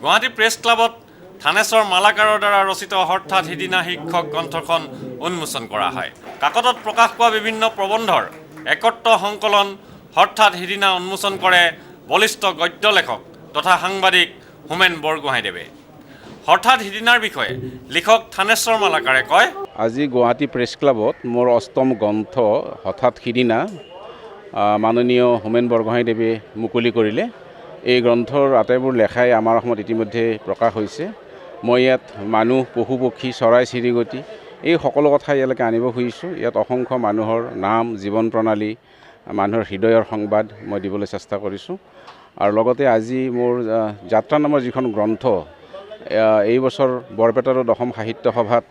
Guwahati press ক্লাবত থানেশ্বৰ মালাকাৰৰ দ্বাৰা ৰচিত হঠাৎ সিদিনা শীৰ্ষক গ্ৰন্থখন উন্মোচন কৰা হয়। কাকতত প্ৰকাশ পোৱা বিভিন্ন প্ৰবন্ধৰ একত্ৰ সংকলন হঠাৎ সিদিনা উন্মোচন কৰে বলিষ্ঠ গদ্য লেখক তথা সাংবাদিক হোমেন বৰগোহাঁইদেৱে। হঠাৎ সিদিনাৰ বিষয়ে লিখক থানেশ্বৰ মালাকাৰে কয়, আজি গুৱাহাটী প্ৰেছ ক্লাবত মোৰ অষ্টম গ্ৰন্থ হঠাৎ সিদিনা মাননীয় হোমেন বৰগোহাঁইদেৱে মুকলি কৰিলে। এই গ্ৰন্থৰ আটাইবোৰ লেখাই আমাৰ অসমত ইতিমধ্যে প্ৰকাশ হৈছে। মই ইয়াত মানুহ, পশু পক্ষী, চৰাই চিৰিকটি এই সকলো কথা ইয়ালৈকে আনিব খুজিছোঁ। ইয়াত অসংখ্য মানুহৰ নাম, জীৱন প্ৰণালী, মানুহৰ হৃদয়ৰ সংবাদ মই দিবলৈ চেষ্টা কৰিছোঁ। আৰু লগতে আজি মোৰ যাত্ৰা নামৰ যিখন গ্ৰন্থ এই বছৰ বৰপেটাৰ অসম সাহিত্য সভাত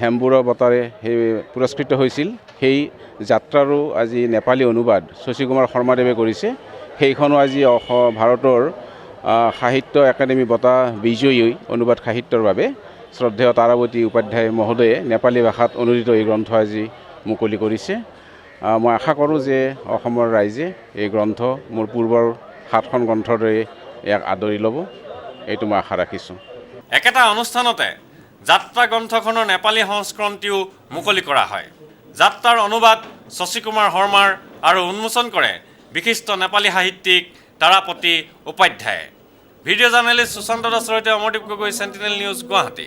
হেমবুৰৰ বঁটাৰে সেই পুৰস্কৃত হৈছিল। সেই যাত্ৰাৰো আজি নেপালী অনুবাদ শশী কুমাৰ শৰ্মাদেৱে কৰিছে। সেইখনো আজি ভাৰতৰ সাহিত্য একাডেমী বঁটা বিজয়ী অনুবাদ সাহিত্যৰ বাবে শ্ৰদ্ধেয় তাৰাৱতী উপাধ্যায় মহোদয়ে নেপালী ভাষাত অনুদিত এই গ্ৰন্থ আজি মুকলি কৰিছে। মই আশা কৰোঁ যে অসমৰ ৰাইজে এই গ্ৰন্থ মোৰ পূৰ্বৰ 7খন গ্ৰন্থৰ দৰে ইয়াক আদৰি ল'ব, এইটো মই আশা ৰাখিছোঁ। একেটা অনুষ্ঠানতে যাত্ৰা গ্ৰন্থখনৰ নেপালী সংস্কৰণটিও মুকলি কৰা হয়। যাত্ৰাৰ অনুবাদ শশী কুমাৰ শৰ্মাৰ আৰু উন্মোচন কৰে বিশিষ্ট নেপালী সাহিত্যিক তাৰাপতি উপাধ্যায়ে। ভিডিঅ' জাৰ্নেলিষ্ট সুশান্ত দাসৰ সৈতে অমৰদীপ গগৈ, চেণ্টিনেল নিউজ, গুৱাহাটী।